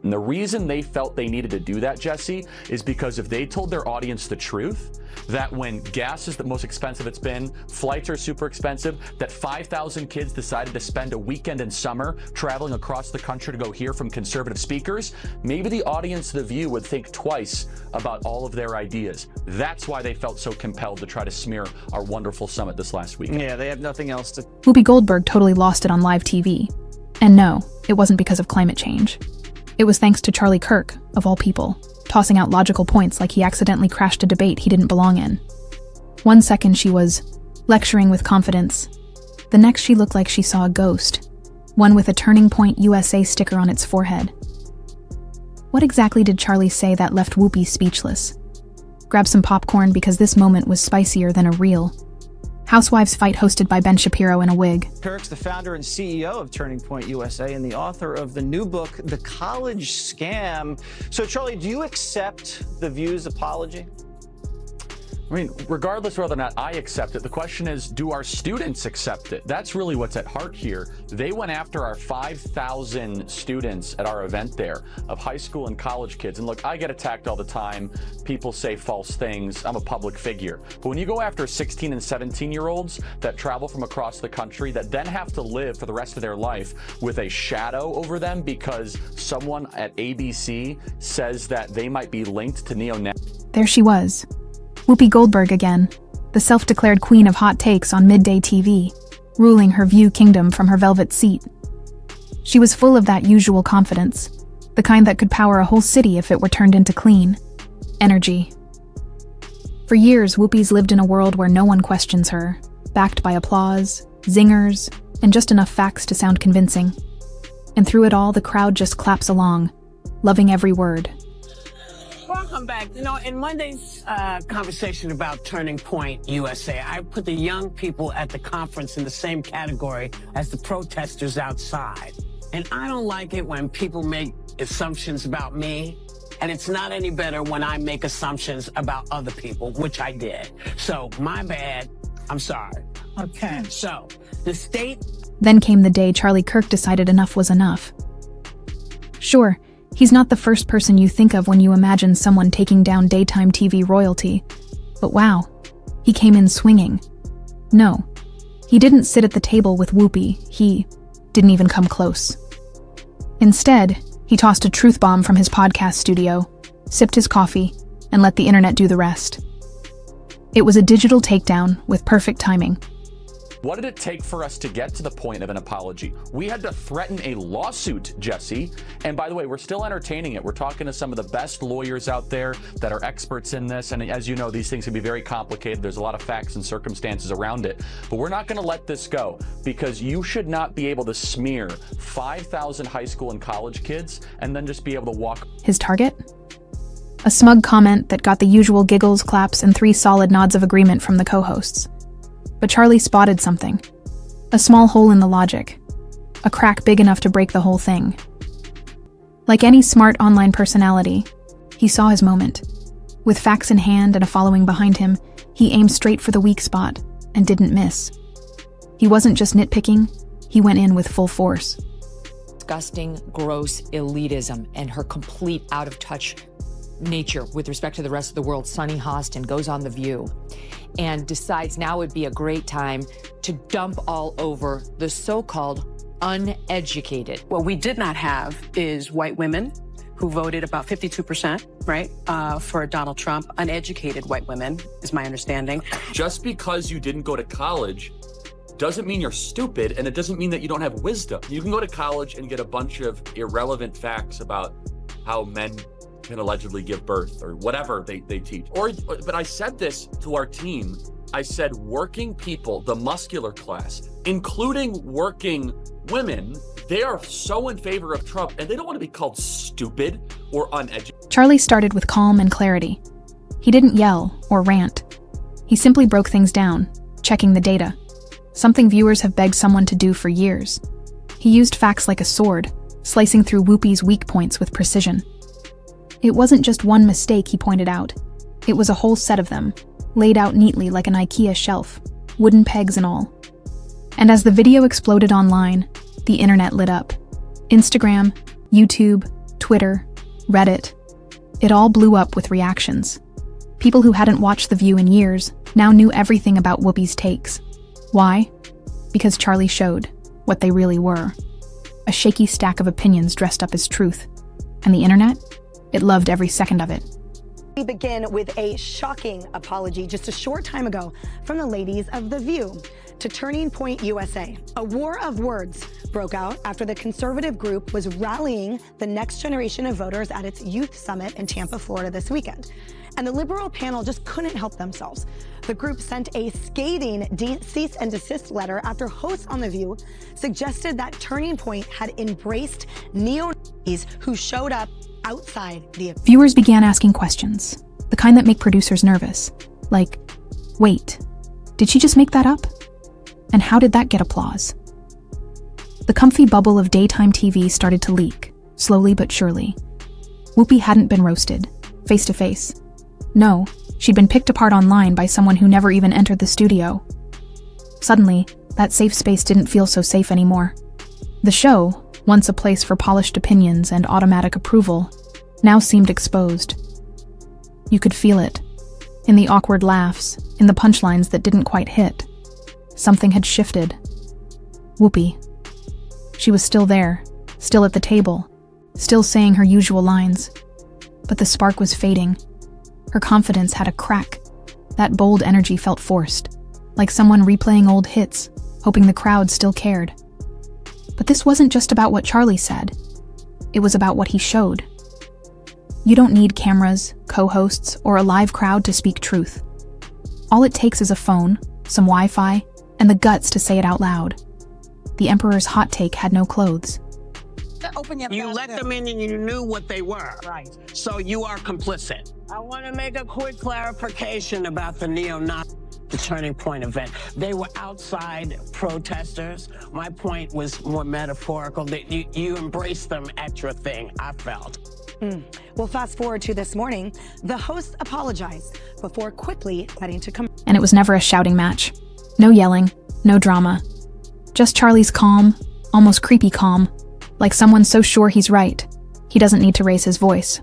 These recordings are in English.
And the reason they felt they needed to do that, Jesse, is because if they told their audience the truth, that when gas is the most expensive it's been, flights are super expensive, that 5,000 kids decided to spend a weekend in summer traveling across the country to go hear from conservative speakers, maybe the audience, The View, would think twice about all of their ideas. That's why they felt so compelled to try to smear our wonderful summit this last weekend. Yeah, they have nothing else to... Whoopi Goldberg totally lost it on live TV. And no, it wasn't because of climate change. It was thanks to Charlie Kirk, of all people, tossing out logical points like he accidentally crashed a debate he didn't belong in. 1 second she was lecturing with confidence. The next she looked like she saw a ghost, one with a Turning Point USA sticker on its forehead. What exactly did Charlie say that left Whoopi speechless? Grab some popcorn because this moment was spicier than a reel. Housewives Fight hosted by Ben Shapiro in a wig. Kirk's the founder and CEO of Turning Point USA and the author of the new book, The College Scam. So, Charlie, do you accept The View's apology? I mean, regardless of whether or not I accept it, the question is, do our students accept it? That's really what's at heart here. They went after our 5,000 students at our event there of high school and college kids. And look, I get attacked all the time. People say false things. I'm a public figure. But when you go after 16 and 17-year-olds that travel from across the country that then have to live for the rest of their life with a shadow over them because someone at ABC says that they might be linked to neo-Nazis. There she was. Whoopi Goldberg again, the self-declared queen of hot takes on midday TV, ruling her View kingdom from her velvet seat. She was full of that usual confidence, the kind that could power a whole city if it were turned into clean energy. For years, Whoopi's lived in a world where no one questions her, backed by applause, zingers, and just enough facts to sound convincing. And through it all, the crowd just claps along, loving every word. Welcome back. You know, in Monday's conversation about Turning Point USA, I put the young people at the conference in the same category as the protesters outside. And I don't like it when people make assumptions about me, and it's not any better when I make assumptions about other people, which I did. So, my bad. I'm sorry. Okay, so the state... Then came the day Charlie Kirk decided enough was enough. Sure, he's not the first person you think of when you imagine someone taking down daytime TV royalty. But wow, he came in swinging. No, he didn't sit at the table with Whoopi. He didn't even come close. Instead, he tossed a truth bomb from his podcast studio, sipped his coffee, and let the internet do the rest. It was a digital takedown with perfect timing. What did it take for us to get to the point of an apology? We had to threaten a lawsuit, Jesse. And by the way, we're still entertaining it. We're talking to some of the best lawyers out there that are experts in this. And as you know, these things can be very complicated. There's a lot of facts and circumstances around it. But we're not going to let this go because you should not be able to smear 5,000 high school and college kids and then just be able to walk. His target? A smug comment that got the usual giggles, claps, and 3 solid nods of agreement from the co-hosts. But Charlie spotted something. A small hole in the logic. A crack big enough to break the whole thing. Like any smart online personality, he saw his moment. With facts in hand and a following behind him, he aimed straight for the weak spot and didn't miss. He wasn't just nitpicking, he went in with full force. Disgusting, gross elitism and her complete out-of-touch nature with respect to the rest of the world. Sunny Hostin goes on The View and decides now would be a great time to dump all over the so-called uneducated. What we did not have is white women who voted about 52%, right, for Donald Trump. Uneducated white women, is my understanding. Just because you didn't go to college doesn't mean you're stupid, and it doesn't mean that you don't have wisdom. You can go to college and get a bunch of irrelevant facts about how men can allegedly give birth or whatever they teach. But I said this to our team. I said working people, the muscular class, including working women, they are so in favor of Trump and they don't want to be called stupid or uneducated. Charlie started with calm and clarity. He didn't yell or rant. He simply broke things down, checking the data. Something viewers have begged someone to do for years. He used facts like a sword, slicing through Whoopi's weak points with precision. It wasn't just one mistake, he pointed out. It was a whole set of them, laid out neatly like an IKEA shelf, wooden pegs and all. And as the video exploded online, the internet lit up. Instagram, YouTube, Twitter, Reddit. It all blew up with reactions. People who hadn't watched The View in years now knew everything about Whoopi's takes. Why? Because Charlie showed what they really were. A shaky stack of opinions dressed up as truth. And the internet? It loved every second of it. We begin with a shocking apology just a short time ago from the ladies of The View to Turning Point USA. A war of words broke out after the conservative group was rallying the next generation of voters at its youth summit in Tampa, Florida this weekend. And the liberal panel just couldn't help themselves. The group sent a scathing cease and desist letter after hosts on The View suggested that Turning Point had embraced neo-Nazis who showed up outside the event. Viewers began asking questions, the kind that make producers nervous. Like, wait, did she just make that up? And how did that get applause? The comfy bubble of daytime TV started to leak, slowly but surely. Whoopi hadn't been roasted, face to face. No, she'd been picked apart online by someone who never even entered the studio. Suddenly, that safe space didn't feel so safe anymore. The show, once a place for polished opinions and automatic approval, now seemed exposed. You could feel it. In the awkward laughs, in the punchlines that didn't quite hit. Something had shifted. Whoopi. She was still there, still at the table, still saying her usual lines. But the spark was fading. Her confidence had a crack. That bold energy felt forced, like someone replaying old hits, hoping the crowd still cared. But this wasn't just about what Charlie said. It was about what he showed. You don't need cameras, co-hosts, or a live crowd to speak truth. All it takes is a phone, some Wi-Fi, and the guts to say it out loud. The Emperor's hot take had no clothes. You let them in and you knew what they were. Right. So you are complicit. I want to make a quick clarification about the neo-Nazi Turning Point event. They were outside protesters. My point was more metaphorical, that you embraced them at your thing, I felt. Well, fast forward to this morning, the host apologized before quickly heading to commercial. And it was never a shouting match. No yelling, no drama. Just Charlie's calm, almost creepy calm, like someone so sure he's right, he doesn't need to raise his voice.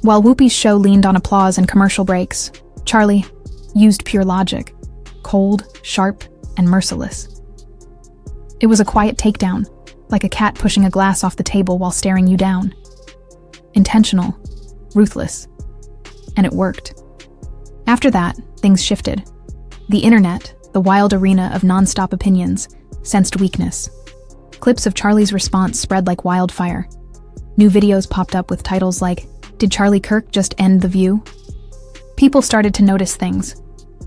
While Whoopi's show leaned on applause and commercial breaks, Charlie used pure logic, cold, sharp, and merciless. It was a quiet takedown, like a cat pushing a glass off the table while staring you down. Intentional, ruthless, and it worked. After that, things shifted. The internet, the wild arena of nonstop opinions, sensed weakness. Clips of Charlie's response spread like wildfire. New videos popped up with titles like, "Did Charlie Kirk just end The View?" People started to notice things.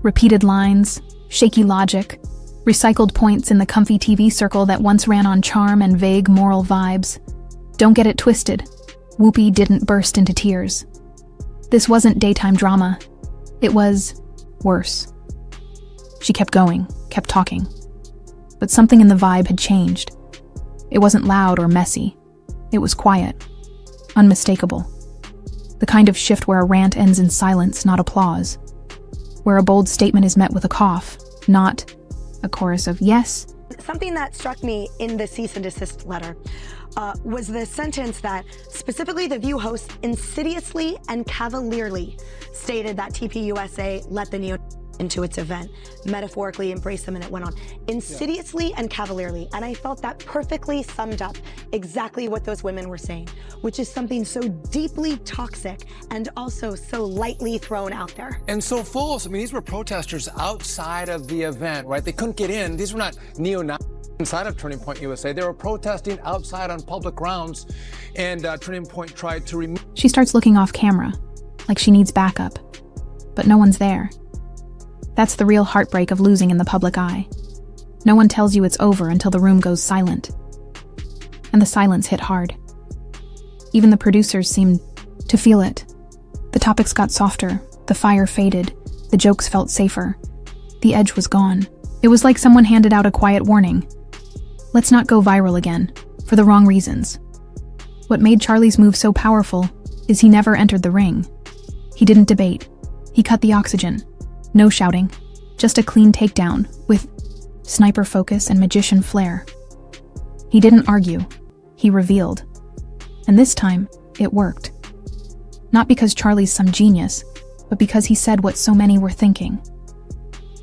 Repeated lines, shaky logic, recycled points in the comfy TV circle that once ran on charm and vague moral vibes. Don't get it twisted. Whoopi didn't burst into tears. This wasn't daytime drama. It was worse. She kept going, kept talking. But something in the vibe had changed. It wasn't loud or messy. It was quiet, unmistakable. The kind of shift where a rant ends in silence, not applause. Where a bold statement is met with a cough, not a chorus of yes. Something that struck me in the cease and desist letter was the sentence that specifically The View host insidiously and cavalierly stated that TPUSA let the neo into its event, metaphorically embraced them, and it went on. Insidiously and cavalierly. And I felt that perfectly summed up exactly what those women were saying, which is something so deeply toxic and also so lightly thrown out there. And so false. I mean, these were protesters outside of the event, right? They couldn't get in. These were not neo-Nazis inside of Turning Point USA. They were protesting outside on public grounds, and Turning Point tried to remove. She starts looking off camera, like she needs backup. But no one's there. That's the real heartbreak of losing in the public eye. No one tells you it's over until the room goes silent. And the silence hit hard. Even the producers seemed to feel it. The topics got softer, the fire faded, the jokes felt safer. The edge was gone. It was like someone handed out a quiet warning. Let's not go viral again, for the wrong reasons. What made Charlie's move so powerful is he never entered the ring. He didn't debate. He cut the oxygen. No shouting, just a clean takedown with sniper focus and magician flair. He didn't argue, he revealed. And this time, it worked. Not because Charlie's some genius, but because he said what so many were thinking.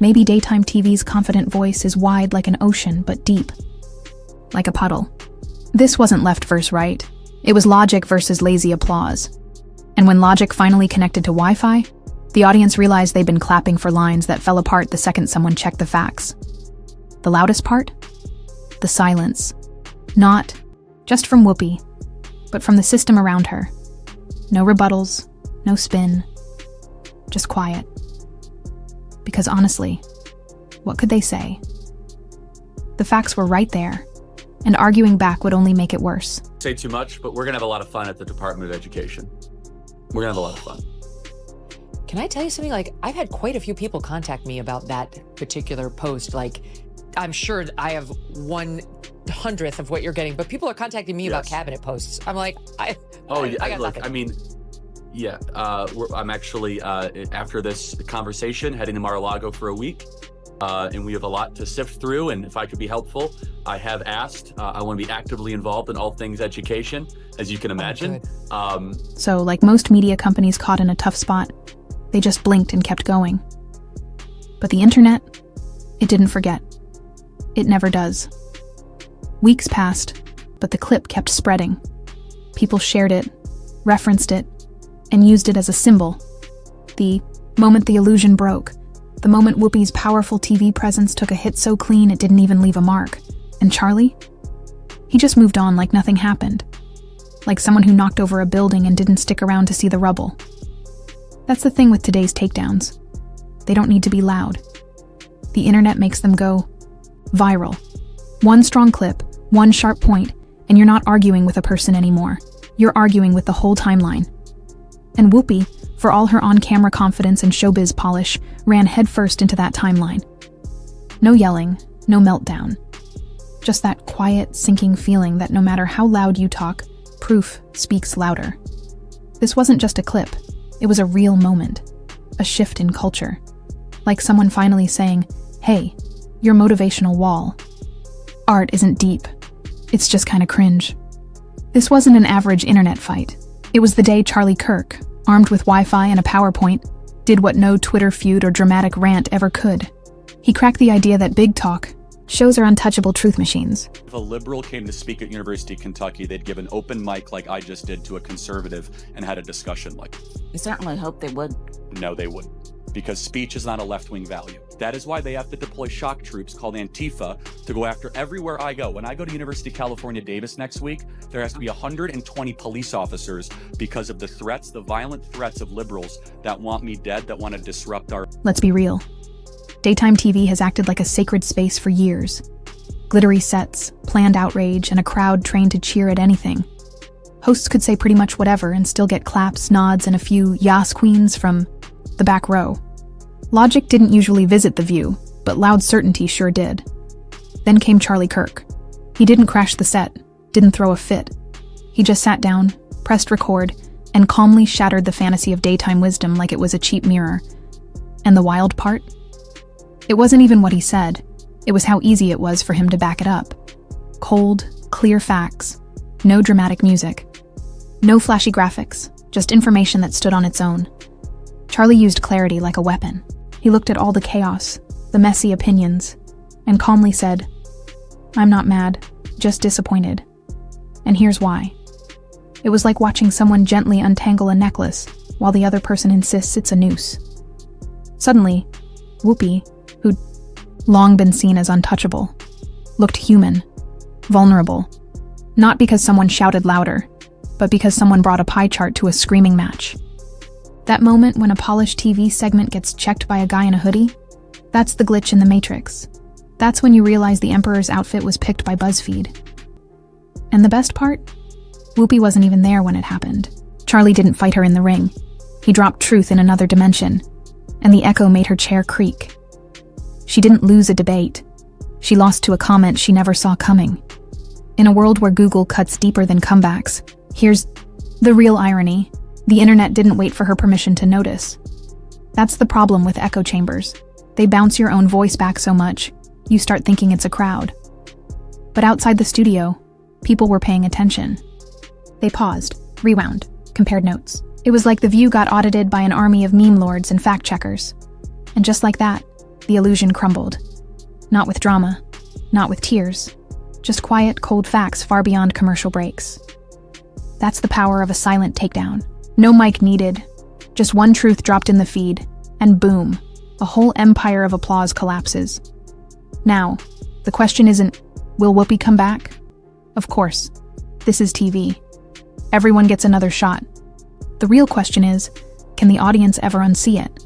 Maybe daytime TV's confident voice is wide like an ocean, but deep, like a puddle. This wasn't left versus right. It was logic versus lazy applause. And when logic finally connected to Wi-Fi, the audience realized they'd been clapping for lines that fell apart the second someone checked the facts. The loudest part? The silence. Not just from Whoopi, but from the system around her. No rebuttals, no spin, just quiet. Because honestly, what could they say? The facts were right there, and arguing back would only make it worse. Say too much, but we're gonna have a lot of fun at the Department of Education. We're gonna have a lot of fun. Can I tell you something? Like, I've had quite a few people contact me about that particular post. Like, I'm sure I have 1/100th of what you're getting, but people are contacting me about cabinet posts. I'm like, I got look, nothing. I mean, yeah, I'm actually, after this conversation, heading to Mar-a-Lago for a week, and we have a lot to sift through, and if I could be helpful, I have asked. I want to be actively involved in all things education, as you can imagine. So, like most media companies caught in a tough spot, they just blinked and kept going. But the internet, it didn't forget. It never does. Weeks passed, but the clip kept spreading. People shared it, referenced it, and used it as a symbol. The moment the illusion broke, the moment Whoopi's powerful TV presence took a hit so clean it didn't even leave a mark. And Charlie? He just moved on like nothing happened. Like someone who knocked over a building and didn't stick around to see the rubble. That's the thing with today's takedowns. They don't need to be loud. The internet makes them go viral. One strong clip, one sharp point, and you're not arguing with a person anymore. You're arguing with the whole timeline. And Whoopi, for all her on-camera confidence and showbiz polish, ran headfirst into that timeline. No yelling, no meltdown. Just that quiet, sinking feeling that no matter how loud you talk, proof speaks louder. This wasn't just a clip. It was a real moment. A shift in culture. Like someone finally saying, hey, your motivational wall. Art isn't deep. It's just kind of cringe. This wasn't an average internet fight. It was the day Charlie Kirk, armed with Wi-Fi and a PowerPoint, did what no Twitter feud or dramatic rant ever could. He cracked the idea that big talk, shows are untouchable truth machines. If a liberal came to speak at University of Kentucky, they'd give an open mic like I just did to a conservative and had a discussion like. I certainly hope they would. No, they wouldn't. Because speech is not a left-wing value. That is why they have to deploy shock troops called Antifa to go after everywhere I go. When I go to University of California, Davis next week, there has to be 120 police officers because of the threats, the violent threats of liberals that want me dead, that want to disrupt our... Let's be real. Daytime TV has acted like a sacred space for years. Glittery sets, planned outrage, and a crowd trained to cheer at anything. Hosts could say pretty much whatever and still get claps, nods, and a few yas queens from the back row. Logic didn't usually visit the view, but loud certainty sure did. Then came Charlie Kirk. He didn't crash the set, didn't throw a fit. He just sat down, pressed record, and calmly shattered the fantasy of daytime wisdom like it was a cheap mirror. And the wild part? It wasn't even what he said. It was how easy it was for him to back it up. Cold, clear facts. No dramatic music. No flashy graphics, just information that stood on its own. Charlie used clarity like a weapon. He looked at all the chaos, the messy opinions, and calmly said, I'm not mad, just disappointed. And here's why. It was like watching someone gently untangle a necklace while the other person insists it's a noose. Suddenly, Whoopi, who'd long been seen as untouchable, looked human, vulnerable, not because someone shouted louder, but because someone brought a pie chart to a screaming match. That moment when a polished TV segment gets checked by a guy in a hoodie, that's the glitch in the Matrix. That's when you realize the Emperor's outfit was picked by BuzzFeed. And the best part? Whoopi wasn't even there when it happened. Charlie didn't fight her in the ring. He dropped truth in another dimension, and the echo made her chair creak. She didn't lose a debate. She lost to a comment she never saw coming. In a world where Google cuts deeper than comebacks, here's the real irony. The internet didn't wait for her permission to notice. That's the problem with echo chambers. They bounce your own voice back so much, you start thinking it's a crowd. But outside the studio, people were paying attention. They paused, rewound, compared notes. It was like The View got audited by an army of meme lords and fact-checkers. And just like that, the illusion crumbled. Not with drama, not with tears, just quiet, cold facts far beyond commercial breaks. That's the power of a silent takedown. No mic needed, just one truth dropped in the feed, and boom, a whole empire of applause collapses. Now, the question isn't, will Whoopi come back? Of course, this is TV. Everyone gets another shot. The real question is, can the audience ever unsee it?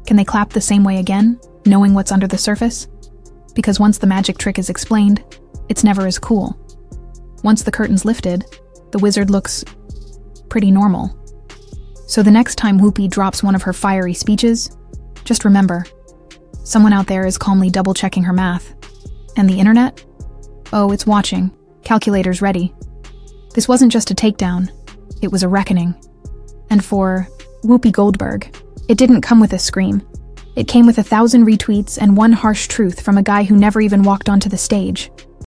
Can they clap the same way again, knowing what's under the surface? Because once the magic trick is explained, it's never as cool. Once the curtain's lifted, the wizard looks pretty normal. So the next time Whoopi drops one of her fiery speeches, just remember, someone out there is calmly double-checking her math. And the internet? Oh, it's watching. Calculators ready. This wasn't just a takedown, it was a reckoning. And for Whoopi Goldberg, it didn't come with a scream. It came with 1,000 retweets and one harsh truth from a guy who never even walked onto the stage.